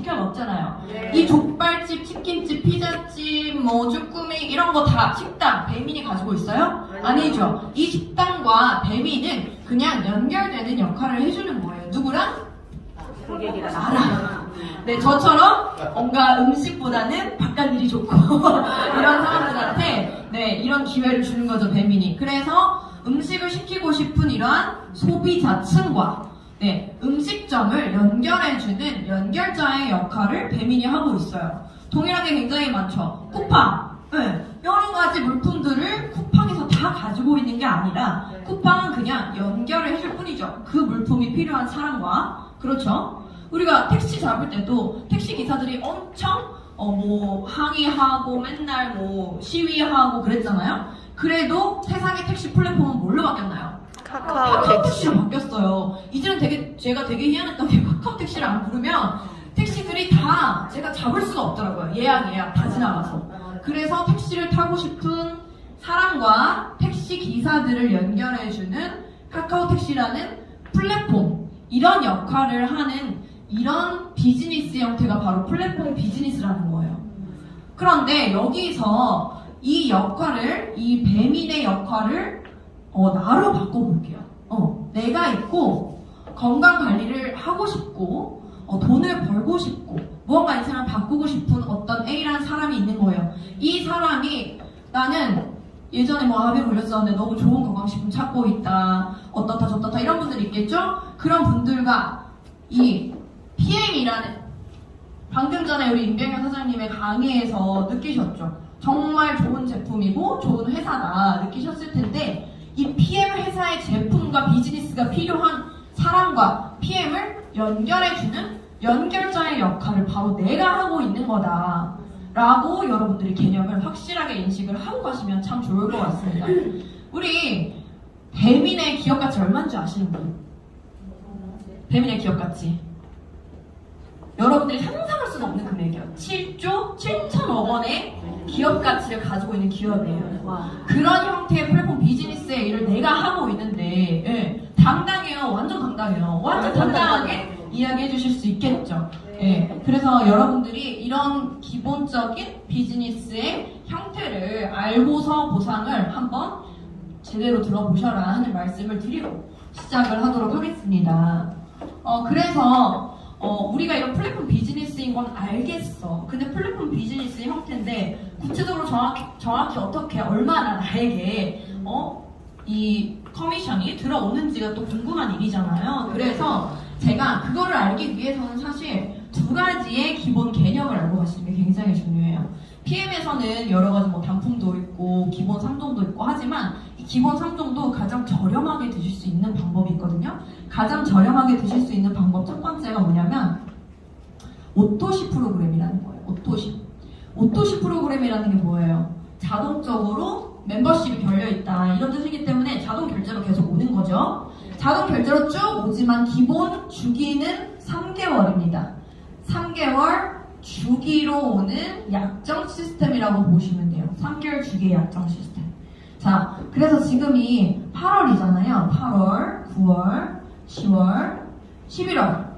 시켜 먹잖아요. 네. 이 족발집, 치킨집, 피자집, 뭐 쭈꾸미 이런 거 다 식당 배민이 가지고 있어요? 아니죠. 이 식당과 배민은 그냥 연결되는 역할을 해주는 거예요. 누구랑? 고객이랑 나랑. 네, 저처럼 뭔가 음식보다는 바깥일이 좋고 이런 사람들한테 네, 이런 기회를 주는 거죠, 배민이. 그래서 음식을 시키고 싶은 이러한 소비자층과 네, 음식점을 연결해주는 연결자의 역할을 배민이 하고 있어요. 동일하게 굉장히 많죠. 쿠팡. 네, 여러 가지 물품들을 쿠팡에서 다 가지고 있는 게 아니라 쿠팡은 그냥 연결을 해줄 뿐이죠. 그 물품이 필요한 사람과. 그렇죠? 우리가 택시 잡을 때도 택시 기사들이 엄청 뭐 항의하고 맨날 뭐 시위하고 그랬잖아요. 그래도 세상의 택시 플랫폼은 뭘로 바뀌었나요? 카카오 택시로 바뀌었어요. 이제는 제가 되게 희한했던 게 카카오 택시를 안 부르면 택시들이 다 제가 잡을 수가 없더라고요. 예약 다 지나가서. 그래서 택시를 타고 싶은 사람과 택시 기사들을 연결해주는 카카오 택시라는 플랫폼, 이런 역할을 하는 이런 비즈니스 형태가 바로 플랫폼 비즈니스라는 거예요. 그런데 여기서 이 역할을, 이 배민의 역할을 나로 바꿔볼게요. 내가 있고 건강 관리를 하고 싶고 돈을 벌고 싶고 무언가 인생을 바꾸고 싶은 어떤 A라는 사람이 있는 거예요. 이 사람이 나는 예전에 뭐 암에 걸렸었는데 너무 좋은 건강식품 찾고 있다, 어떻다 저떻다 이런 분들이 있겠죠? 그런 분들과 이 PM이라는, 방금 전에 우리 임병현 사장님의 강의에서 느끼셨죠? 정말 좋은 제품이고 좋은 회사다 느끼셨을 텐데, 이 PM 회사의 제품과 비즈니스가 필요한 사람과 PM을 연결해주는 연결자의 역할을 바로 내가 하고 있는 거다 라고 여러분들이 개념을 확실하게 인식을 하고 가시면 참 좋을 것 같습니다. 우리 배민의 기업가치 얼마인 줄 아시는 분? 배민의 기업가치 여러분들이 상상할 수는 없는 금액이에요. 7조 7천억 원의 기업 가치를 가지고 있는 기업이에요. 그런 형태의 플랫폼 비즈니스의 일을 내가 하고 있는데, 예, 당당해요. 완전 당당해요. 완전 당당하게 이야기해 주실 수 있겠죠. 예, 그래서 여러분들이 이런 기본적인 비즈니스의 형태를 알고서 보상을 한번 제대로 들어보셔라 하는 말씀을 드리고 시작을 하도록 하겠습니다. 그래서 우리가 이런 플랫폼 비즈니스인 건 알겠어. 근데 플랫폼 비즈니스의 형태인데 구체적으로 정확히 어떻게 얼마나 나에게 이 커미션이 들어오는지가 또 궁금한 일이잖아요. 그래서 제가 그거를 알기 위해서는 사실 두 가지의 기본 개념을 알고 가시는 게 굉장히 중요해요. PM에서는 여러 가지 뭐 단품도 있고 기본 3종도 있고 하지만 이 기본 3종도 가장 저렴하게 드실 수 있는 방법이 있거든요. 가장 저렴하게 드실 수 있는 방법 첫 번째가 뭐냐면 오토시 프로그램이라는 거예요. 오토시 프로그램이라는 게 뭐예요? 자동적으로 멤버십이 걸려있다 이런 뜻이기 때문에 자동 결제로 계속 오는 거죠. 자동 결제로 쭉 오지만 기본 주기는 3개월입니다. 3개월 주기로 오는 약정 시스템이라고 보시면 돼요. 3개월 주기의 약정 시스템. 자, 그래서 지금이 8월이잖아요. 8월, 9월, 10월, 11월.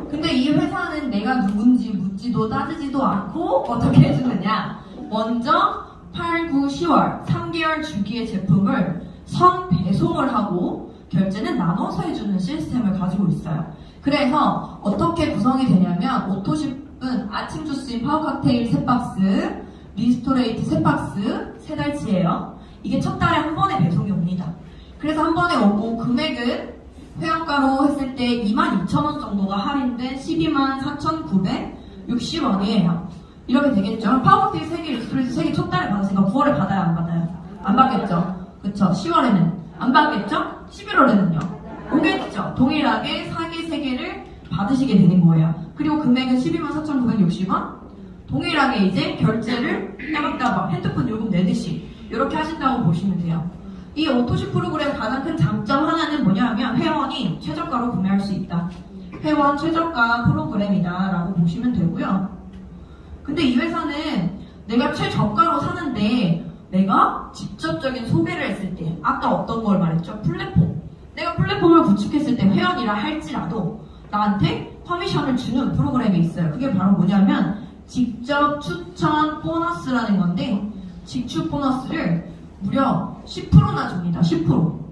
근데 이 회사는 내가 누군지 묻지도 따지지도 않고 어떻게 해주느냐. 먼저 8, 9, 10월 3개월 주기의 제품을 선 배송을 하고 결제는 나눠서 해주는 시스템을 가지고 있어요. 그래서 어떻게 구성이 되냐면 오토십은 아침 주스인 파워 칵테일 3박스, 리스토레이트 3박스 3달치예요. 이게 첫 달에 한 번에 배송이 옵니다. 그래서 한 번에 오고 금액은 회원가로 했을 때 22,000원 정도가 할인된 124,960원이에요. 이렇게 되겠죠. 파워 칵테일 3개, 리스토레이트 3개 첫 달에 받았으니까 9월에 받아요? 안 받아요? 안 받겠죠. 그쵸? 10월에는 안 받겠죠? 11월에는요? 오겠죠. 동일하게 4개, 3개를 받으시게 되는 거예요. 그리고 금액은 124,960원. 동일하게 이제 결제를 따박따박 핸드폰 요금 내듯이 이렇게 하신다고 보시면 돼요. 이 오토시 프로그램 가장 큰 장점 하나는 뭐냐 하면 회원이 최저가로 구매할 수 있다. 회원 최저가 프로그램이다 라고 보시면 되고요. 근데 이 회사는 내가 최저가로 사는데 내가 직접적인 소개를 했을 때 아까 어떤 걸 말했죠? 플랫폼. 내가 플랫폼을 구축했을 때 회원이라 할지라도 나한테 커미션을 주는 프로그램이 있어요. 그게 바로 뭐냐면 직접 추천 보너스라는 건데 직축 보너스를 무려 10%나 줍니다. 10%.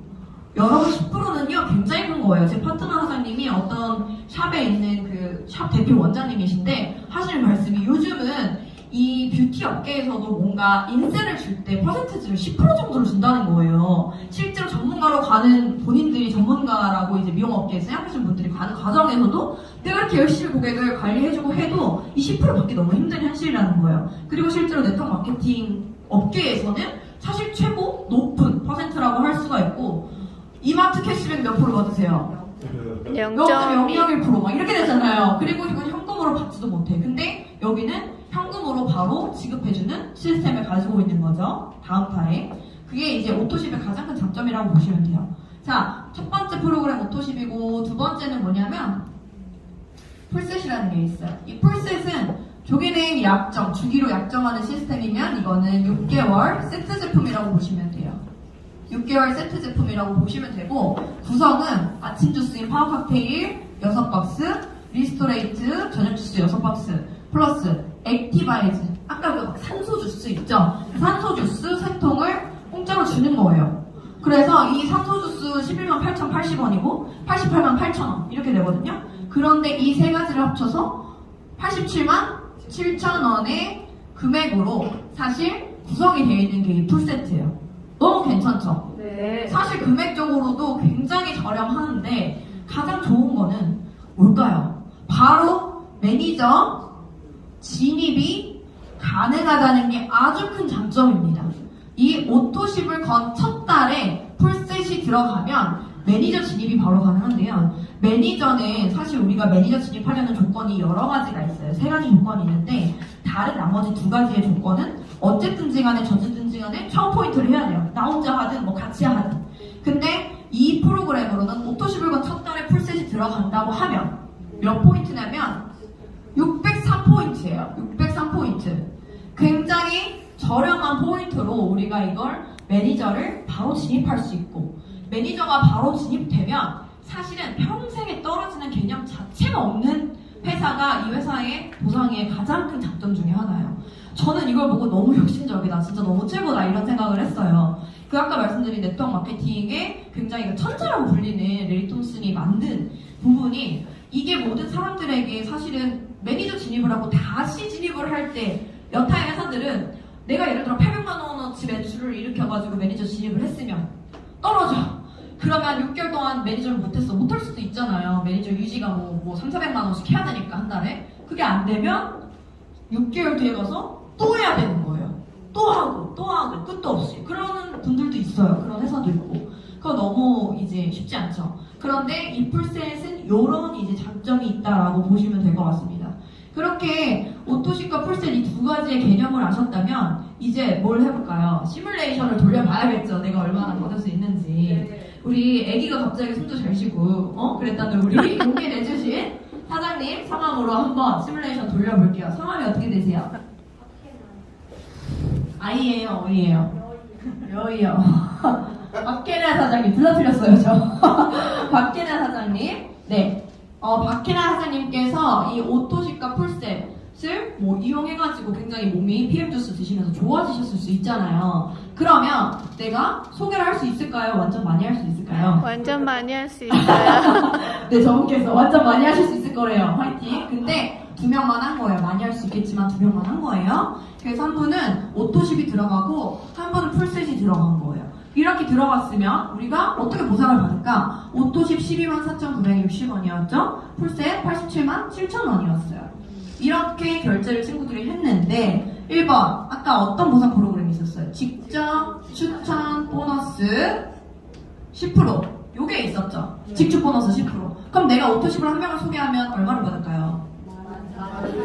여러분 10%는요 굉장히 큰 거예요. 제 파트너 사장님이 어떤 샵에 있는 그 샵 대표 원장님이신데 하시는 말씀이 요즘은 이 뷰티 업계에서도 뭔가 인센을 줄 때 퍼센트지를 10% 정도를 준다는 거예요. 실제로 전문가로 가는 본인들이 전문가라고 이제 미용업계에 생각하시는 분들이 가는 과정에서도 내가 이렇게 열심히 고객을 관리해주고 해도 이 10% 받기 너무 힘든 현실이라는 거예요. 그리고 실제로 네트워크 마케팅 업계에서는 사실 최고 높은 퍼센트라고 할 수가 있고 이마트 캐시백 몇 프로 받으세요? 0.001% 막 이렇게 되잖아요. 그리고 이건 현금으로 받지도 못해. 근데 여기는 현금으로 바로 지급해주는 시스템을 가지고 있는 거죠. 다음 달에. 그게 이제 오토십의 가장 큰 장점이라고 보시면 돼요. 자, 첫 번째 프로그램 오토십이고 두 번째는 뭐냐면 풀셋이라는 게 있어요. 이 풀셋은 조개네임 약정, 주기로 약정하는 시스템이면 이거는 6개월 세트 제품이라고 보시면 돼요. 6개월 세트 제품이라고 보시면 되고 구성은 아침 주스인 파워 칵테일 6박스, 리스토레이트 저녁 주스 6박스 플러스 액티바이즈 아까 그 산소 주스 있죠? 산소 주스 3통을 공짜로 주는 거예요. 그래서 이 산소 주스 11만 8,080원이고 88만 8천원 이렇게 되거든요. 그런데 이 세 가지를 합쳐서 87만 7천원의 금액으로 사실 구성이 되어 있는 게 이 풀세트예요. 너무 괜찮죠? 네. 사실 금액적으로도 굉장히 저렴하는데 가장 좋은 거는 뭘까요? 바로 매니저 진입이 가능하다는 게 아주 큰 장점입니다. 이 오토십을 건 첫 달에 풀셋이 들어가면 매니저 진입이 바로 가능한데요. 매니저는 사실 우리가 매니저 진입하려는 조건이 여러 가지가 있어요. 3가지 조건이 있는데 다른 나머지 2가지의 조건은 어쨌든지 간에 저쨌든지 간에 처음 포인트를 해야 돼요. 나 혼자 하든 뭐 같이 하든. 근데 이 프로그램으로는 오토십을 건 첫 달에 풀셋이 들어간다고 하면 몇 포인트냐면 603포인트예요. 603포인트. 굉장히 저렴한 포인트로 우리가 이걸 매니저를 바로 진입할 수 있고 매니저가 바로 진입되면 사실은 평생에 떨어지는 개념 자체가 없는 회사가 이 회사의 보상의 가장 큰 장점 중에 하나예요. 저는 이걸 보고 너무 혁신적이다, 진짜 너무 최고다 이런 생각을 했어요. 그 아까 말씀드린 네트워크 마케팅의 굉장히 그 천재라고 불리는 레리 톰슨이 만든 부분이 이게 모든 사람들에게 사실은 매니저 진입을 하고 다시 진입을 할 때 여타의 회사들은 내가 예를 들어 800만 원어치 매출을 일으켜가지고 매니저 진입을 했으면 떨어져. 그러면 6개월 동안 매니저를 못했어. 못할 수도 있잖아요. 매니저 유지가 뭐 3, 400만 원씩 해야 되니까 한 달에. 그게 안 되면 6개월 뒤에 가서 또 해야 되는 거예요. 또 하고 끝도 없이. 그러는 분들도 있어요. 그런 회사도 있고. 그거 너무 이제 쉽지 않죠. 그런데 이 풀셋은 이런 이제 장점이 있다라고 보시면 될 것 같습니다. 그렇게 오토십과 풀셋 이 2가지의 개념을 아셨다면 이제 뭘 해볼까요? 시뮬레이션을 돌려봐야겠죠. 내가 얼마나 받을 수 있는지. 우리 애기가 갑자기 숨도 잘 쉬고 그랬다는 우리 용기 내주신 사장님 성함으로 한번 시뮬레이션 돌려볼게요. 성함이 어떻게 되세요? 아이예요? 어이예요? 여이요. 박혜나 사장님. 둘 다 틀렸어요, 저. 박혜나 사장님. 네. 박혜나 사장님께서 이 오토십과 풀셋을 뭐 이용해가지고 굉장히 몸이 PM주스 드시면서 좋아지셨을 수 있잖아요. 그러면 내가 소개를 할 수 있을까요? 완전 많이 할 수 있을까요? 완전 많이 할 수 있어요. 네, 저분께서 완전 많이 하실 수 있을 거래요. 화이팅! 근데 2명만 한 거예요. 많이 할 수 있겠지만 2명만 한 거예요. 그래서 한 분은 오토십이 들어가고 한 분은 풀셋이 들어간 거예요. 이렇게 들어갔으면 우리가 어떻게 보상을 받을까? 오토십 12만 4,960원이었죠? 풀셋 87만 7천원이었어요. 이렇게 결제를 친구들이 했는데 1번 아까 어떤 보상 프로그램이 있었어요? 직접 추천 보너스 10% 요게 있었죠? 직접 보너스 10%. 그럼 내가 오토십을 한 명을 소개하면 얼마를 받을까요?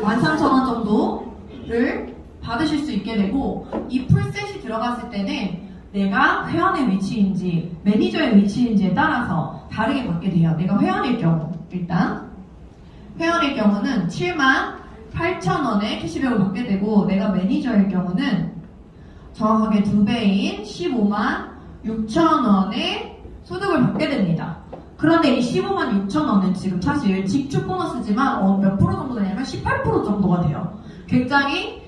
13,000원 정도를 받으실 수 있게 되고 이 풀셋이 들어갔을 때는 내가 회원의 위치인지 매니저의 위치인지에 따라서 다르게 받게 돼요. 내가 회원일 경우 일단 회원일 경우는 7만 8천원의 캐시백을 받게 되고 내가 매니저일 경우는 정확하게 2배인 15만 6천원의 소득을 받게 됩니다. 그런데 이 15만 6천 원은 지금 사실 직주 보너스지만 몇 프로 정도 되냐면 18% 정도가 돼요. 굉장히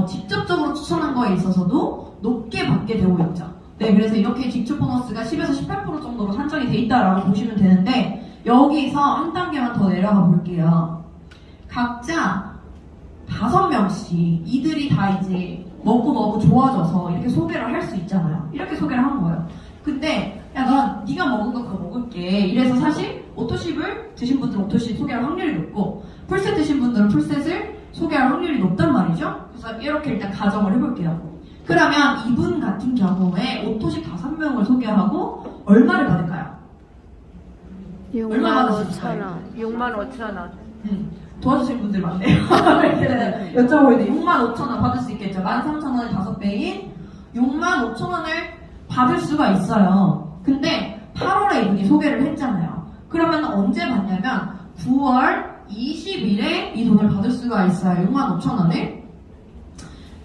직접적으로 추천한 거에 있어서도 높게 받게 되고 있죠. 네, 그래서 이렇게 직주 보너스가 10에서 18% 정도로 산정이 돼 있다라고 보시면 되는데 여기서 한 단계만 더 내려가 볼게요. 각자 5명씩 이들이 다 이제 먹고 너무 좋아져서 이렇게 소개를 할 수 있잖아요. 이렇게 소개를 한 거예요. 근데 야, 난 네가 먹은 거 그거 먹을게. 이래서 사실 오토십을 드신 분들은 오토십 소개할 확률이 높고 풀셋 드신 분들은 풀셋을 소개할 확률이 높단 말이죠. 그래서 이렇게 일단 가정을 해볼게요. 그러면 이분 같은 경우에 오토십 5명을 소개하고 얼마를 받을까요? 6만 5천 원. 6만 5천 원. 도와주신 분들 많네요. 이렇게 여쭤보는데 6만 5천 원 받을 수 있겠죠. 13,000원의 5배인 6만 5천 원을 받을 수가 있어요. 근데 8월에 이분이 소개를 했잖아요. 그러면 언제 받냐면 9월 20일에 이 돈을 받을 수가 있어요. 6만 5천 원을.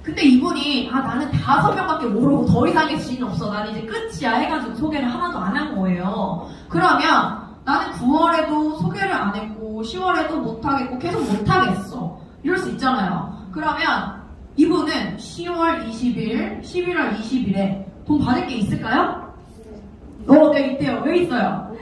근데 이분이 나는 5명밖에 모르고 더 이상의 지인이 없어. 난 이제 끝이야 해가지고 소개를 하나도 안 한 거예요. 그러면 나는 9월에도 소개를 안 했고 10월에도 못하겠고 계속 못하겠어. 이럴 수 있잖아요. 그러면 이분은 10월 20일, 11월 20일에 돈 받을 게 있을까요? 네, 있대요. 왜 있어요?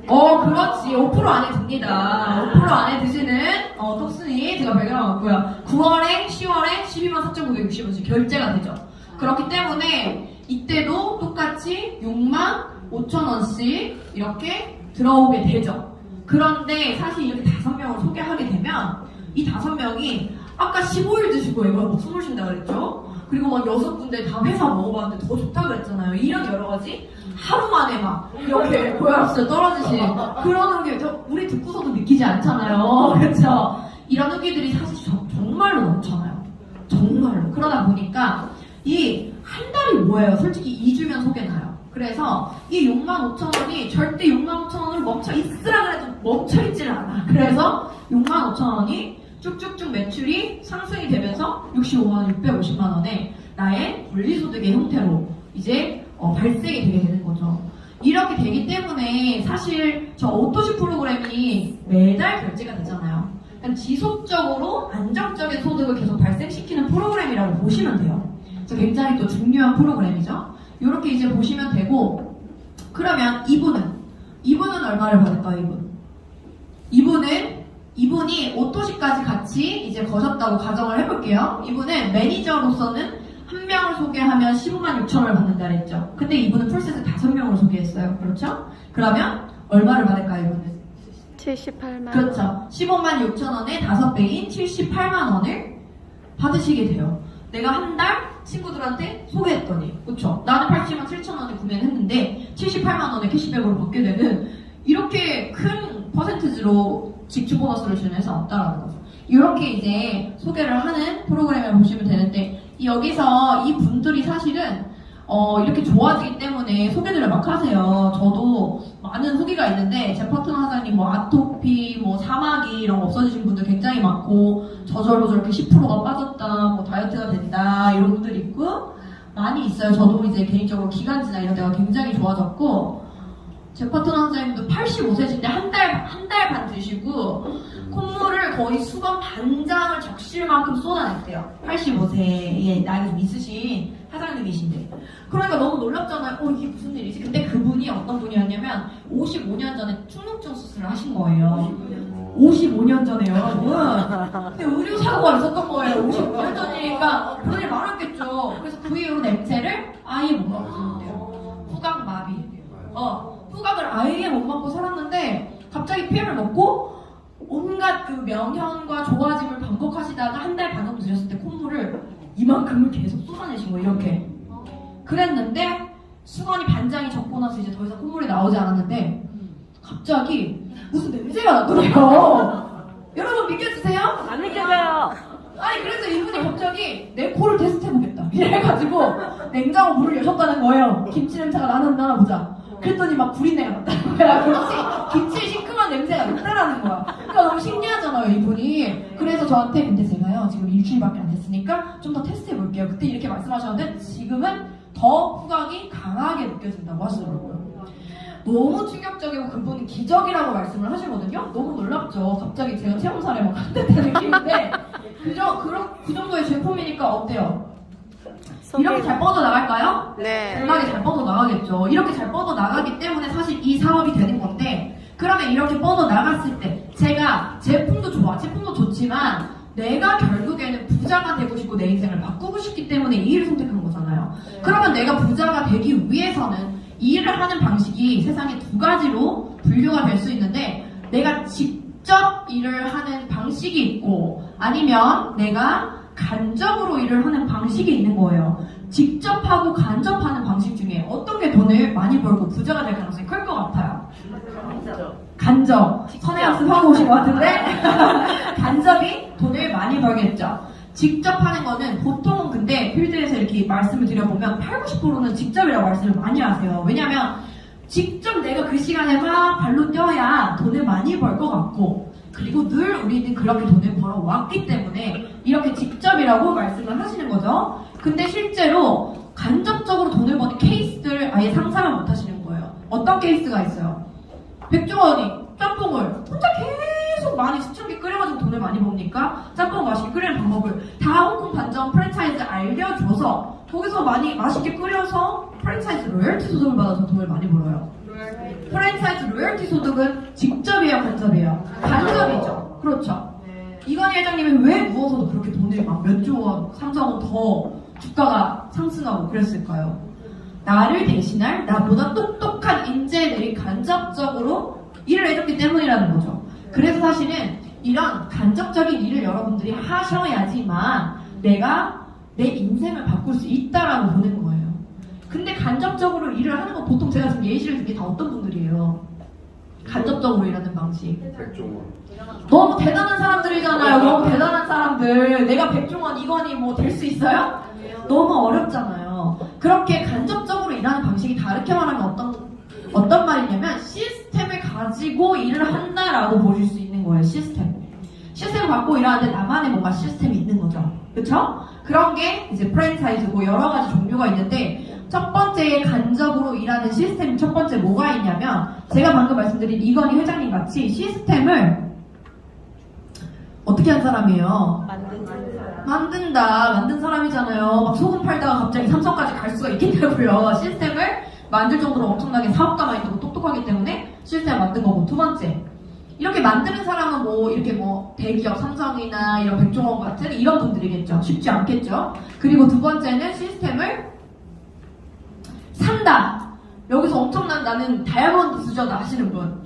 그렇지. 5% 안에 듭니다. 5% 안에 드시는, 톡순이 제가 발견하고요. 9월에, 10월에 12만 4,960원씩 결제가 되죠. 그렇기 때문에 이때도 똑같이 6만 5천원씩 이렇게 들어오게 되죠. 그런데 사실 이렇게 5명을 소개하게 되면 이 5명이 아까 15일 드시고 이거 뭐 숨을 쉰다 그랬죠? 그리고 막 6군데 다 회사 먹어봤는데 더 좋다 그랬잖아요. 이런 여러 가지 하루 만에 막 이렇게 고혈압수가 떨어지신 그런 후기 우리 듣고서도 느끼지 않잖아요. 그렇죠? 이런 후기들이 사실 정말로 많잖아요. 정말로. 그러다 보니까 이 한 달이 뭐예요? 솔직히 2주면 소개나요. 그래서 이 6만 5천 원이 절대 6만 5천 원으로 멈춰있으라 그래도 멈춰있질 않아. 그래서 6만 5천 원이 쭉쭉쭉 매출이 상승이 되면서 65만 원, 650만 원에 나의 권리소득의 형태로 이제 발생이 되게 되는 거죠. 이렇게 되기 때문에 사실 저 오토십 프로그램이 매달 결제가 되잖아요. 그러니까 지속적으로 안정적인 소득을 계속 발생시키는 프로그램이라고 보시면 돼요. 그래서 굉장히 또 중요한 프로그램이죠. 이렇게 이제 보시면 되고 그러면 이분은 얼마를 받을까요? 이분이 오토십까지 같이 이제 거셨다고 가정을 해볼게요. 이분은 매니저로서는 한 명을 소개하면 15만 6천원을 받는다 그랬죠. 근데 이분은 풀셋을 5명을 소개했어요. 그렇죠? 그러면 얼마를 받을까요, 이분은? 78만 원. 그렇죠. 15만 6천원의 5배인 78만 원을 받으시게 돼요. 내가 한 달 친구들한테 소개했더니, 그렇죠? 나는 87만 7천원에 구매를 했는데 78만 원의 캐시백으로 받게 되는 이렇게 큰 퍼센티지로 직주 보너스를 주는 회사 없다라는 거죠. 이렇게 이제 소개를 하는 프로그램을 보시면 되는데 여기서 이 분들이 사실은 이렇게 좋아지기 때문에 소개들을 막 하세요. 저도 많은 후기가 있는데 제 파트너 사장님 뭐 아토피, 뭐 사마귀 이런 거 없어지신 분들 굉장히 많고 저절로 저렇게 10%가 빠졌다, 뭐 다이어트가 된다 이런 분들이 있고 많이 있어요. 저도 이제 개인적으로 기관지나 이런 데가 굉장히 좋아졌고 제 파트너 사장님도 85세신데 한 달 반 드시고 콧물을 거의 수건 반장을 적실 만큼 쏟아냈대요. 85세에 나이가 좀 있으신 사장님이신데. 그러니까 너무 놀랍잖아요. 이게 무슨 일이지? 근데 그분이 어떤 분이었냐면 55년 전에 충농증 수술을 하신 거예요. 55년 전에요, 여러분. 근데 의료사고가 있었던 거예요. 55년 전이니까 그런 일 많았겠죠. 그래서 그 이후로 냄새를 아예 못 맡고 살았대요. 후각마비. 후각을 아예 못 맡고 살았는데 갑자기 피해를 먹고 온갖 그 명현과 좋아짐을 반복하시다가 한 달 반 정도 드셨을 때 콧물을 이만큼을 계속 쏟아내신 거예요. 이렇게. 그랬는데 수건이 반장이 적고 나서 이제 더 이상 콧물이 나오지 않았는데 갑자기 무슨 냄새가 나더래요. 여러분 믿겨주세요? 안 믿겨져요. 아니 그래서 이분이 갑자기 내 코를 테스트해보겠다 이래가지고 냉장고 문을 여셨다는 거예요. 김치 냄새가 나나 보자. 그랬더니 막 구린내가 났다는 거야. 김치 시큼한 냄새가 났다라는 거야. 그러니까 너무 신기하잖아요, 이분이. 그래서 저한테 근데 제가요 지금 일주일밖에 안 됐으니까 좀 더 테스트해볼게요. 그때 이렇게 말씀하셨는데 지금은 더 후각이 강하게 느껴진다고 하시더라고요. 너무 충격적이고 그분은 기적이라고 말씀을 하시거든요. 너무 놀랍죠. 갑자기 제가 체험 사례 막 한듯한 느낌인데 그 정도의 제품이니까 어때요? 이렇게 잘 뻗어나갈까요? 네. 대박이 잘 뻗어나가겠죠. 이렇게 잘 뻗어나가기 때문에 사실 이 사업이 되는 건데, 그러면 이렇게 뻗어나갔을 때 제가 제품도 좋지만 내가 결국에는 부자가 되고 싶고 내 인생을 바꾸고 싶기 때문에 이 일을 선택한 거잖아요. 그러면 내가 부자가 되기 위해서는 이 일을 하는 방식이 세상에 두 가지로 분류가 될 수 있는데, 내가 직접 일을 하는 방식이 있고 아니면 내가 간접으로 일을 하는 방식이 있는 거예요. 직접 하고 간접하는 방식 중에 어떤 게 돈을 많이 벌고 부자가 될 가능성이 클 것 같아요? 간접. 선행학습 하고 오신 것 같은데 간접이 돈을 많이 벌겠죠. 직접 하는 거는 보통은 근데 필드에서 이렇게 말씀을 드려보면 80~90%는 직접이라고 말씀을 많이 하세요. 왜냐면 직접 내가 그 시간에 막 발로 뛰어야 돈을 많이 벌 것 같고, 그리고 늘 우리는 그렇게 돈을 벌어왔기 때문에 이렇게 직접이라고 말씀을 하시는 거죠. 근데 실제로 간접적으로 돈을 버는 케이스들을 아예 상상을 못 하시는 거예요. 어떤 케이스가 있어요? 백종원이 짬뽕을 혼자 계속 많이 수천 개 끓여가지고 돈을 많이 버니까 짬뽕 맛있게 끓이는 방법을 다 홍콩 반점 프랜차이즈 알려줘서 거기서 많이 맛있게 끓여서 프랜차이즈 로열티 소득을 받아서 돈을 많이 벌어요. 프랜차이즈 로열티 소득은 직접이에요, 간접이에요? 간접이죠. 그렇죠. 이건희 회장님이 왜 누워서도 그렇게 돈을 막 몇 조 원, 3조 원 더 주가가 상승하고 그랬을까요? 나를 대신할 나보다 똑똑한 인재들이 간접적으로 일을 해줬기 때문이라는 거죠. 그래서 사실은 이런 간접적인 일을 여러분들이 하셔야지만 내가 내 인생을 바꿀 수 있다라고 보는 거예요. 근데 간접적으로 일을 하는 건 보통 제가 지금 예시를 든 게 다 어떤 분들이에요? 간접적으로 일하는 방식. 백종원. 너무 대단한 사람들이잖아요. 너무 대단한 사람들. 내가 백종원, 이건희 뭐 될 수 있어요? 너무 어렵잖아요. 그렇게 간접적으로 일하는 방식이 다르게 말하면 어떤 말이냐면 시스템을 가지고 일을 한다라고 보실 수 있는 거예요. 시스템을 갖고 일하는데 나만의 뭔가 시스템이 있는 거죠. 그쵸? 그런 게 이제 프랜차이즈고 여러 가지 종류가 있는데, 첫 번째 간접으로 일하는 시스템 첫 번째 뭐가 있냐면, 제가 방금 말씀드린 이건희 회장님 같이 시스템을 어떻게 한 사람이에요? 만든 사람이잖아요. 막 소금 팔다가 갑자기 삼성까지 갈 수가 있겠냐고요. 시스템을 만들 정도로 엄청나게 사업가 마인드고 똑똑하기 때문에 시스템을 만든 거고, 두 번째, 이렇게 만드는 사람은 이렇게 대기업 삼성이나 이런 백종원 같은 이런 분들이겠죠. 쉽지 않겠죠. 그리고 두 번째는 시스템을 산다. 여기서 엄청난 나는 다이아몬드 수저다 하시는 분,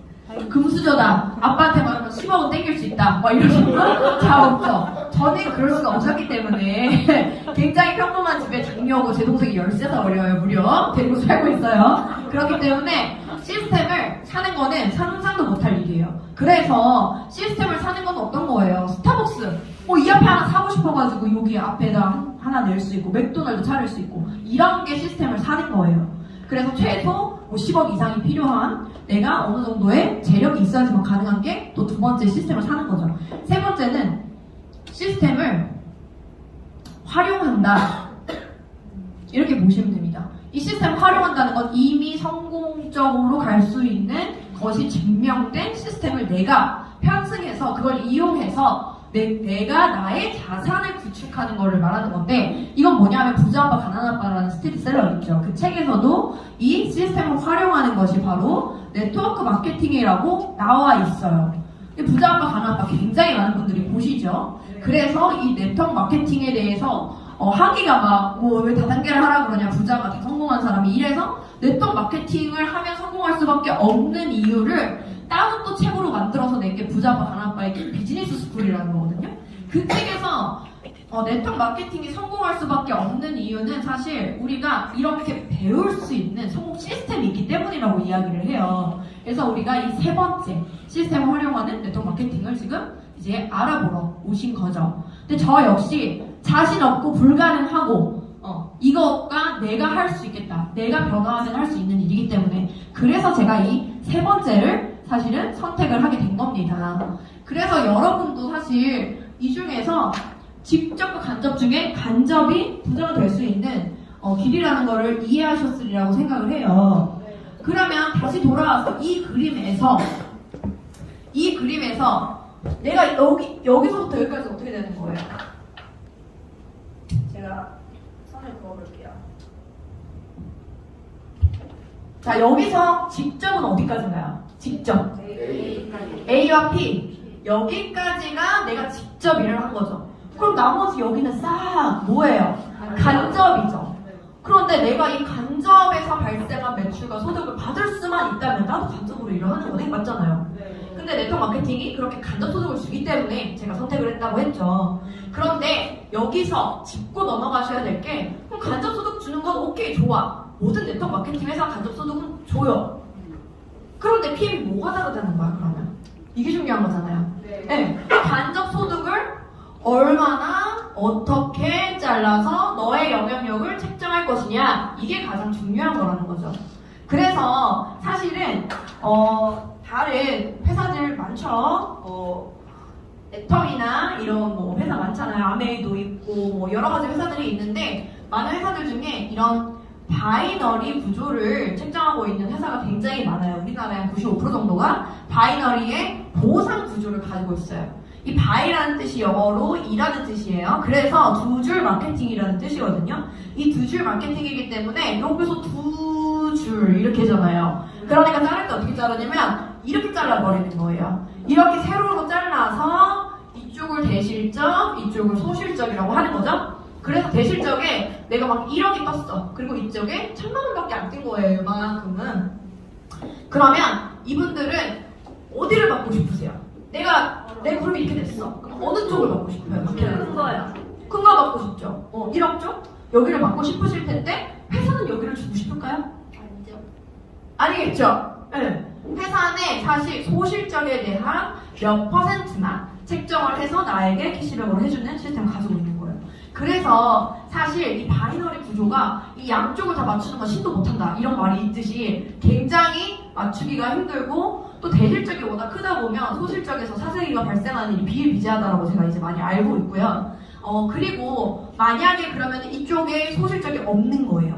금수저다, 아빠한테 말하면 10억은 땡길 수 있다, 막 이러시는 분 잘 없죠. 저는 그럴 수가 없었기 때문에 굉장히 평범한 집에 장녀고 제 동생이 13살 어려요. 무려 데리고 살고 있어요. 그렇기 때문에 시스템을 사는 거는 상상도 못할 일이에요. 그래서 시스템을 사는 건 어떤 거예요? 스타벅스 이 앞에 하나 사고 싶어가지고 여기 앞에다 하나 낼 수 있고, 맥도날드 차릴 수 있고, 이런 게 시스템을 사는 거예요. 그래서 최소 10억 이상이 필요한, 내가 어느 정도의 재력이 있어야지만 가능한 게 또 두 번째 시스템을 사는 거죠. 세 번째는 시스템을 활용한다. 이렇게 보시면 됩니다. 이 시스템을 활용한다는 건 이미 성공적으로 갈 수 있는 것이 증명된 시스템을 내가 편승해서 그걸 이용해서 내가 나의 자산을 구축하는 거를 말하는 건데, 이건 뭐냐면 부자 아빠 가난 아빠라는 스테디셀러 있죠. 그 책에서도 이 시스템을 활용하는 것이 바로 네트워크 마케팅이라고 나와 있어요. 부자 아빠 가난 아빠 굉장히 많은 분들이 보시죠. 그래서 이 네트워크 마케팅에 대해서 하기가 왜 다단계를 하라 그러냐, 부자가 다 성공한 사람이, 이래서 네트워크 마케팅을 하면 성공할 수밖에 없는 이유를 따로 또 책으로 만들어서 낸 게 부자 아빠 가난 아빠의 비즈니스 스쿨이라는 거거든요. 그 책에서 네트워크 마케팅이 성공할 수밖에 없는 이유는 사실 우리가 이렇게 배울 수 있는 성공 시스템이 있기 때문이라고 이야기를 해요. 그래서 우리가 이 세 번째 시스템을 활용하는 네트워크 마케팅을 지금 이제 알아보러 오신 거죠. 근데 저 역시 자신 없고 불가능하고 이거가 내가 할 수 있겠다, 내가 변화하면 할 수 있는 일이기 때문에, 그래서 제가 이 세 번째를 사실은 선택을 하게 된 겁니다. 그래서 여러분도 사실 이 중에서 직접과 간접 중에 간접이 부자가 될 수 있는 길이라는 거를 이해하셨으리라고 생각을 해요. 그러면 다시 돌아와서 이 그림에서 내가 여기서부터 여기까지 어떻게 되는 거예요? 제가 선을 그어볼게요. 자, 여기서 직접은 어디까지인가요? 직접. A와 P. 여기까지가 내가 직접 일을 한 거죠. 그럼 나머지 여기는 싹 뭐예요? 간접이죠. 그런데 내가 이 간접에서 발생한 매출과 소득을 받을 수만 있다면 나도 간접으로 일을 하는 거네? 맞잖아요. 근데 네트워크 마케팅이 그렇게 간접 소득을 주기 때문에 제가 선택을 했다고 했죠. 그런데 여기서 짚고 넘어가셔야 될 게 그럼 간접 소득 주는 건 오케이, 좋아. 모든 네트워크 마케팅 회사 간접 소득은 줘요. 그런데 PM이 뭐가 다르다는 거야, 그러면? 이게 중요한 거잖아요. 네. 간접 소득을 얼마나 어떻게 잘라서 너의 영향력을 책정할 것이냐, 이게 가장 중요한 거라는 거죠. 그래서 사실은 다른 회사들 많죠. 애텀이나 이런 뭐 회사 많잖아요. 아메이도 있고 뭐 여러 가지 회사들이 있는데 많은 회사들 중에 이런 바이너리 구조를 책정하고 있는 회사가 굉장히 많아요. 우리나라의 한 95% 정도가 바이너리의 보상 구조를 가지고 있어요. 이 바이라는 뜻이 영어로 이라는 뜻이에요. 그래서 두 줄 마케팅이라는 뜻이거든요. 이 두 줄 마케팅이기 때문에 여기서 두 줄 이렇게잖아요. 그러니까 자를 때 어떻게 자르냐면 이렇게 잘라버리는 거예요. 이렇게 세로로 잘라서 이쪽을 대실적, 이쪽을 소실적이라고 하는 거죠. 그래서 대실적에 내가 막 1억이 떴어. 그리고 이쪽에 1000만 원밖에 안 뜬 거예요. 이만큼은. 그러면 이분들은 어디를 받고 싶으세요? 내 그룹이 이렇게 됐어. 그럼 어느 쪽을 받고 싶어요? 큰 거요. 큰 거 받고 싶죠. 1억 쪽? 여기를 받고 싶으실 텐데 회사는 여기를 주고 싶을까요? 아니겠죠? 네. 회사는 사실 소실적에 대한 몇 %만 책정을 해서 나에게 캐시백으로 해주는 시스템을 가지고 있는 거예요. 그래서 사실 이 바이너리 구조가 이 양쪽을 다 맞추는 건 신도 못한다 이런 말이 있듯이 굉장히 맞추기가 힘들고 또 대실적이 워낙 크다 보면 소실적에서 사재기가 발생하는 일이 비일비재하다라고 제가 이제 많이 알고 있고요. 그리고 만약에 그러면 이쪽에 소실적이 없는 거예요.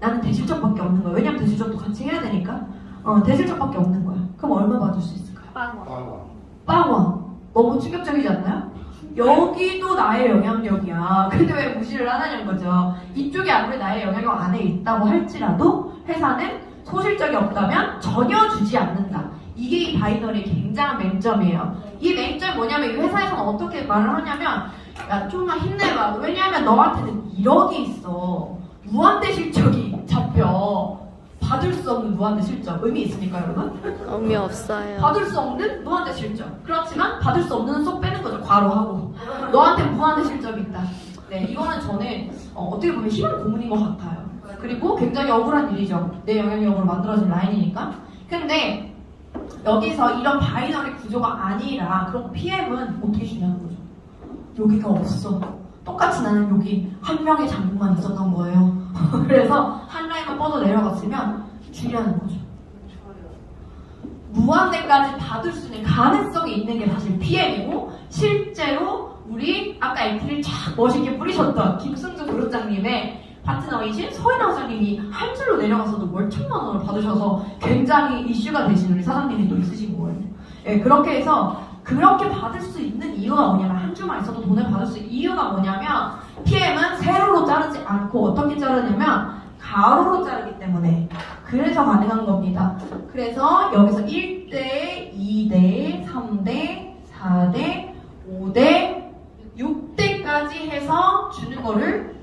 나는 대실적밖에 없는 거예요. 왜냐면 대실적도 같이 해야 되니까. 대실적밖에 없는 거야. 그럼 얼마 받을 수 있을까요? 빵원. 너무 충격적이지 않나요? 여기도 나의 영향력이야. 근데 왜 무시를 하냐는 거죠. 이쪽이 아무리 나의 영향력 안에 있다고 할지라도 회사는 소실적이 없다면 전혀 주지 않는다. 이게 이 바이너리의 굉장한 맹점이에요. 이 맹점이 뭐냐면 이 회사에서는 어떻게 말을 하냐면 야, 좀만 힘내봐. 왜냐하면 너한테는 1억이 있어. 무한대 실적이 잡혀. 받을 수 없는 무한대 실적. 의미 있습니까, 여러분? 의미 없어요. 받을 수 없는 무한대 실적. 그렇지만 받을 수 없는 쏙 빼는 거죠. 괄호하고. 너한테 무한대 실적이 있다. 네, 이거는 저는 어떻게 보면 희망 고문인 것 같아요. 그리고 굉장히 억울한 일이죠. 내 영향력으로 만들어진 라인이니까. 근데 여기서 이런 바이너리 구조가 아니라 그럼 PM은 어떻게 주냐는 거죠. 여기가 없어. 똑같이 나는 여기 한 명의 장부만 있었던 거예요. 그래서 한 라인만 뻗어 내려갔으면 주려는 거죠. 무한대까지 받을 수 있는 가능성이 있는 게 사실 PM이고 실제로 우리 아까 엔트리를 쫙 멋있게 뿌리셨던 김승주 그룹장님의 파트너이신 서인아 사장님이 한 줄로 내려가서도 월 1000만 원을 받으셔서 굉장히 이슈가 되신 우리 사장님이 또 있으신 거예요. 예, 그렇게 해서 그렇게 받을 수 있는 이유가 뭐냐면 한 줄만 있어도 돈을 받을 수 있는 이유가 뭐냐면 PM은 세로로 자르지 않고 어떻게 자르냐면 가로로 자르기 때문에 그래서 가능한 겁니다. 그래서 여기서 1대, 2대, 3대, 4대, 5대, 6대까지 해서 주는 거를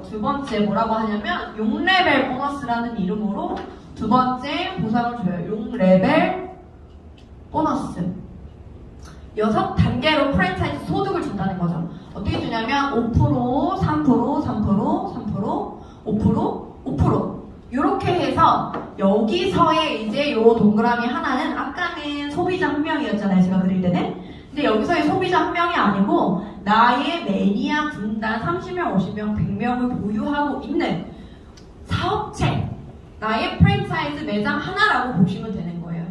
두 번째 뭐라고 하냐면 6레벨 보너스라는 이름으로 두 번째 보상을 줘요. 6레벨 보너스. 6단계로 프랜차이즈 소득을 준다는 거죠. 어떻게 주냐면 5%, 3%, 3%, 3%, 5%, 5%. 이렇게 해서 여기서의 이제 요 동그라미 하나는 아까는 소비자 한 명이었잖아요. 제가 그릴 때는. 근데 여기서의 소비자 한 명이 아니고 나의 매니아 군단 30명, 50명, 100명을 보유하고 있는 사업체, 나의 프랜차이즈 매장 하나라고 보시면 되는 거예요.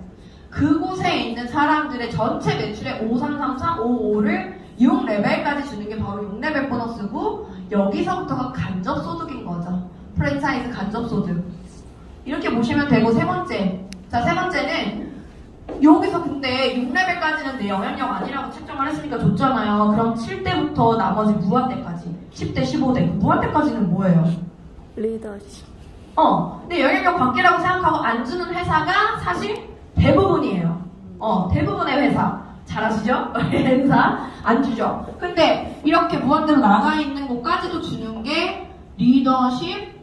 그곳에 있는 사람들의 전체 매출의 5333, 55를 6레벨까지 주는 게 바로 6레벨 보너스고 여기서부터가 간접소득인 거죠. 프랜차이즈 간접소득. 이렇게 보시면 되고, 세 번째. 자, 세 번째는 여기서 근데 6레벨까지는 내 영향력 아니라고 책정을 했으니까 좋잖아요. 그럼 7대부터 나머지 무한대까지 10대, 15대, 무한대까지는 뭐예요? 리더십. 근데 영향력 밖이라고 생각하고 안 주는 회사가 사실 대부분이에요. 대부분의 회사. 잘하시죠? 회사 안 주죠. 근데 이렇게 무한대로 나가 있는 곳까지도 주는 게 리더십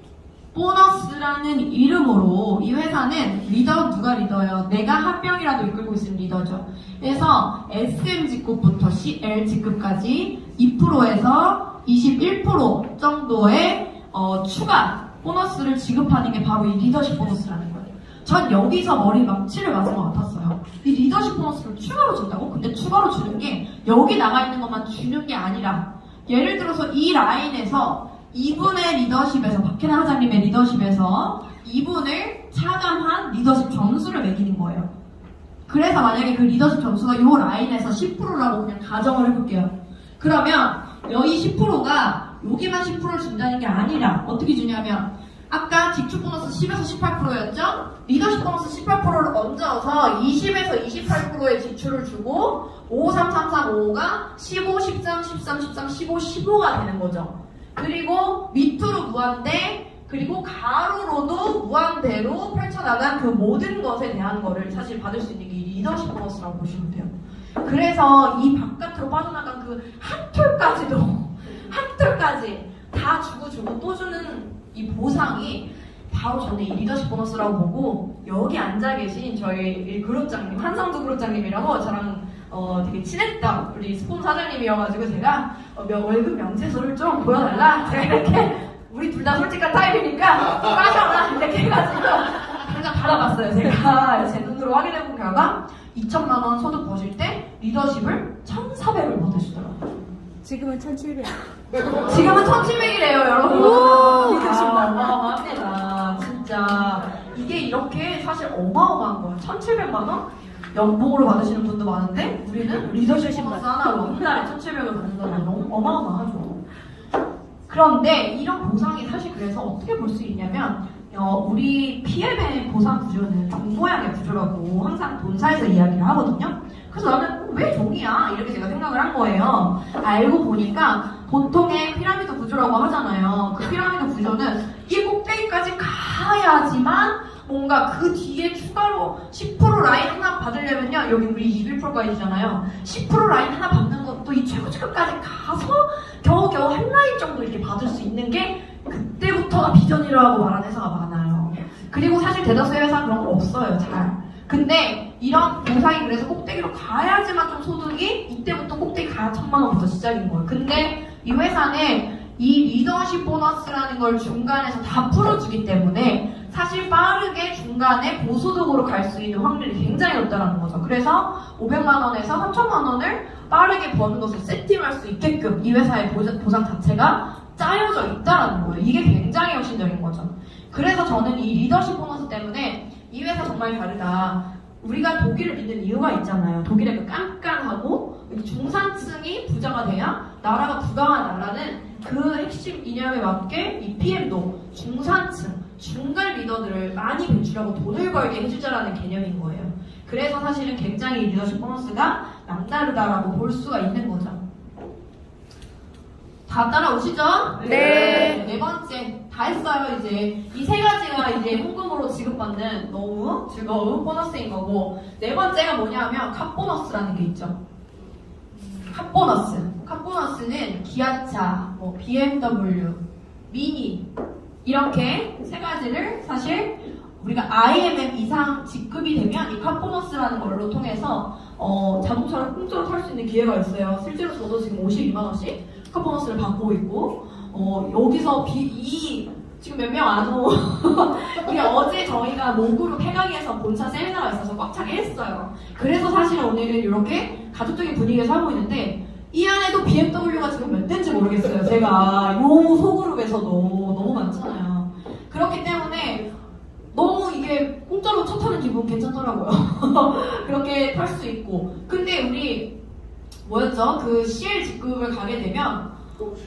보너스라는 이름으로 이 회사는 누가 리더예요? 내가 한 명이라도 이끌고 있으면 리더죠. 그래서 SM 직급부터 CL 직급까지 2%에서 21% 정도의 추가 보너스를 지급하는 게 바로 이 리더십 보너스라는 거예요. 전 여기서 머리 망치를 맞은 것 같았어요. 이 리더십 보너스를 추가로 준다고? 근데 추가로 주는 게 여기 나가 있는 것만 주는 게 아니라 예를 들어서 이 라인에서 이분의 리더십에서 박혜나 사장님의 리더십에서 이분을 차감한 리더십 점수를 매기는 거예요. 그래서 만약에 그 리더십 점수가 이 라인에서 10%라고 그냥 가정을 해볼게요. 그러면 여기 10%가 여기만 10%를 준다는 게 아니라 어떻게 주냐면 아까 지출 보너스 10에서 18%였죠? 리더십 보너스 18%를 얹어서 20에서 28%의 지출을 주고 5, 3, 3, 4, 5가 15, 13, 13, 13, 15, 15가 되는 거죠. 그리고 밑으로 무한대, 그리고 가로로도 무한대로 펼쳐나간 그 모든 것에 대한 거를 사실 받을 수 있는 게 이 리더십 보너스라고 보시면 돼요. 그래서 이 바깥으로 빠져나간 그 한 톨까지 다 주고 또 주는 이 보상이 바로 저는 이 리더십 보너스라고 보고, 여기 앉아 계신 저희 그룹장님, 한상두 그룹장님이라고 저랑 되게 친했던 우리 스폰 사장님이어가지고 제가 월급 명세서를 좀 보여달라, 제가 이렇게 우리 둘 다 솔직한 타입이니까 빠져라 이렇게 해가지고 당장 받아봤어요. 제가 제 눈으로 확인해본 결과 2천만 원 소득 버실 때 리더십을 1,400을 받으시더라고요. 지금은 1,700. 지금은 1,700이래요, 여러분. 오, 어마어마합니다. 진짜 이게 이렇게 사실 어마어마한 거예요. 1,700만 원 연봉으로 받으시는 분도 많은데 우리는 리더십 보너스 하나로 한 달에 1,700을 받는다는 게 너무 어마어마하죠. 그런데 이런 보상이 사실 그래서 어떻게 볼 수 있냐면 우리 PM의 보상 구조는 종 모양의 구조라고 항상 본사에서 이야기를 하거든요. 그래서 나는 왜 종이야? 이렇게 제가 생각을 한 거예요. 알고 보니까 보통의 피라미드 구조라고 하잖아요. 그 피라미드 구조는 이 꼭대기까지 가야지만 뭔가 그 뒤에 추가로 10% 라인 하나 받으려면요, 여기 우리 21%까지잖아요. 10% 라인 하나 받는 것도 이 최고치급까지 가서 겨우겨우 한 라인 정도 이렇게 받을 수 있는 게 그때부터가 비전이라고 말하는 회사가 많아요. 그리고 사실 대다수의 회사는 그런 거 없어요, 잘. 근데 이런 보상이 그래서 꼭대기로 가야지만 좀 소득이 이때부터 꼭대기 가야 1,000만 원부터 시작인 거예요. 근데 이 회사는 이 리더십 보너스라는 걸 중간에서 다 풀어주기 때문에 사실 빠르게 중간에 고소득으로 갈 수 있는 확률이 굉장히 높다는 거죠. 그래서 500만 원에서 3,000만 원을 빠르게 버는 것을 세팅할 수 있게끔 이 회사의 보상 자체가 짜여져 있다는 거예요. 이게 굉장히 혁신적인 거죠. 그래서 저는 이 리더십 보너스 때문에 이 회사 정말 다르다. 우리가 독일을 믿는 이유가 있잖아요. 독일의 그 깐깐하고 중산층이 부자가 돼야 나라가 부강한 나라는 그 핵심 이념에 맞게 이 PM도 중산층, 중간 리더들을 많이 배출하고 돈을 벌게 해주자라는 개념인 거예요. 그래서 사실은 굉장히 리더십 보너스가 남다르다라고 볼 수가 있는 거죠. 다 따라오시죠? 네. 네 번째, 다 했어요, 이제. 이 세 가지가 이제 현금으로 지급받는 너무 즐거운 보너스인 거고, 네 번째가 뭐냐면 카보너스라는 게 있죠. 카보너스. 카보너스는 기아차, BMW, 미니, 이렇게 세 가지를 사실 우리가 IMM 이상 직급이 되면 이 카보너스라는 걸로 통해서 자동차를 공짜로 탈 수 있는 기회가 있어요. 실제로 저도 지금 52만 원씩 카보너스를 받고 있고, 여기서 지금 몇 명 안 오. 우리 어제 저희가 모그룹 해강에서 본사 세미나가 있어서 꽉 차게 했어요. 그래서 사실은 오늘은 이렇게 가족적인 분위기에서 하고 있는데, 이 안에도 BMW가 지금 몇 대인지 모르겠어요. 제가 요 소그룹에서도 너무 많잖아요. 그렇기 때문에 너무 이게 공짜로 차 타는 기분 괜찮더라고요. 그렇게 탈 수 있고. 근데 우리 뭐였죠? 그 CL 직급을 가게 되면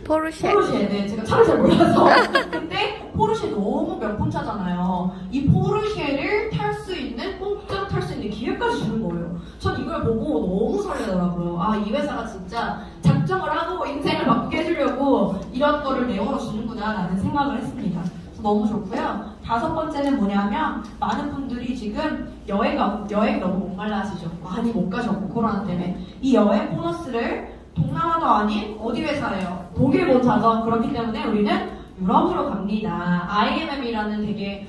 포르쉐. 포르쉐, 네, 제가 차를 잘 몰라서. 근데 포르쉐 너무 명품차잖아요. 이 포르쉐를 탈 수 있는, 공짜 탈 수 있는 기회까지 주는 거예요. 전 이걸 보고 너무 설레더라고요. 아, 이 회사가 진짜 작정을 하고 인생을 바꾸게 해주려고 이런 거를 내걸어 주는구나 라는 생각을 했습니다. 그래서 너무 좋고요. 5번째는 뭐냐면, 많은 분들이 지금 여행 너무 목말라 하시죠. 많이 못 가셨고, 코로나 때문에. 이 여행 보너스를 동남아도 아닌 어디 회사예요? 독일 본사죠. 그렇기 때문에 우리는 유럽으로 갑니다. IMM이라는 되게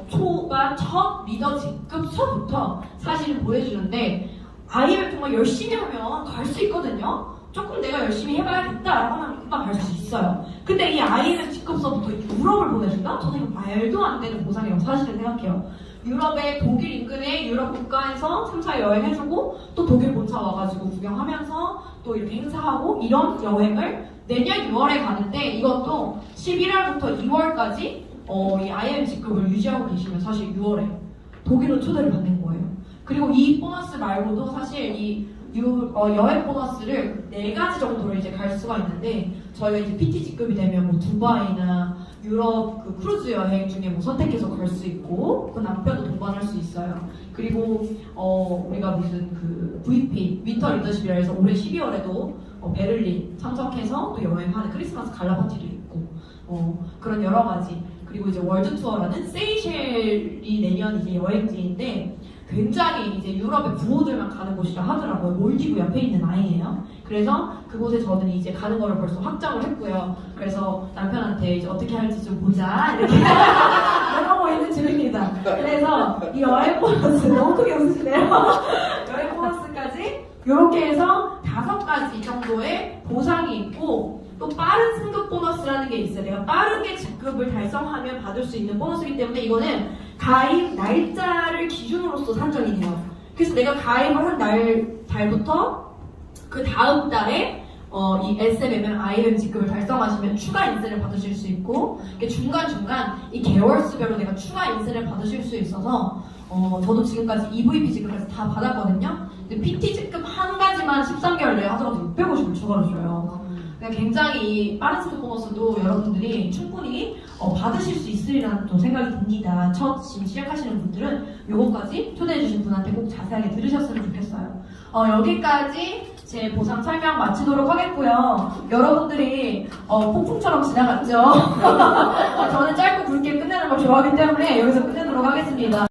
초반 첫 리더 직급 수업부터 사실은 보여주는데 IMM 정말 열심히 하면 갈 수 있거든요. 조금 내가 열심히 해봐야겠다라고 하면 금방 갈 수 있어요. 근데 이 IMM 직급 수업부터 유럽을 보내준다? 저는 이거 말도 안 되는 보상이라고 사실은 생각해요. 유럽의 독일 인근의 유럽 국가에서 3차 여행해주고 또 독일 본사 와가지고 구경하면서 또 이렇게 행사하고 이런 여행을 내년 6월에 가는데 이것도 11월부터 2월까지 이 IM 직급을 유지하고 계시면 사실 6월에 독일로 초대를 받는 거예요. 그리고 이 보너스 말고도 사실 이 여행 보너스를 4가지 정도로 이제 갈 수가 있는데 저희가 이제 PT 직급이 되면 뭐 두바이나 유럽 그 크루즈 여행 중에 뭐 선택해서 갈 수 있고 그 남편도 동반할 수 있어요. 그리고 우리가 무슨 그 VP 윈터 리더십이라 해서 올해 12월에도 베를린 참석해서 또 여행하는 크리스마스 갈라 파티도 있고 그런 여러 가지. 그리고 이제 월드 투어라는 세이셸이 내년 이제 여행지인데 굉장히 이제 유럽의 부호들만 가는 곳이라 하더라고요. 몰디브 옆에 있는 아이예요. 그래서 그곳에 저는 이제 가는 거를 벌써 확정을 했고요. 그래서 남편한테 이제 어떻게 할지 좀 보자 이렇게 물어보고 있는 중입니다. 그래서 이 여행 보너스 너무 크게 웃으시네요. 여행 보너스까지 이렇게 해서 5가지 정도의 보상이 있고 또 빠른 승급 보너스라는 게 있어요. 내가 빠르게 직급을 달성하면 받을 수 있는 보너스이기 때문에 이거는 가입 날짜를 기준으로서 산정이 돼요. 그래서 내가 가입을 한 달부터 그 다음 달에 이 SMMM IM 직급을 달성하시면 추가 인센을 받으실 수 있고 중간중간 이 개월수별로 내가 추가 인센을 받으실 수 있어서 저도 지금까지 EVP 직급에서 다 받았거든요. 근데 PT 직급 한 가지만 13개월 내에 하더라도 650을 추가로 줘요. 그러니까 굉장히 빠른 스급 보너스도 여러분들이 충분히 받으실 수 있으리라는 또 생각이 듭니다. 첫 지금 시작하시는 분들은 요거까지 초대해주신 분한테 꼭 자세하게 들으셨으면 좋겠어요. 여기까지 제 보상 설명 마치도록 하겠고요. 여러분들이 폭풍처럼 지나갔죠? 저는 짧고 굵게 끝내는 걸 좋아하기 때문에 여기서 끝내도록 하겠습니다.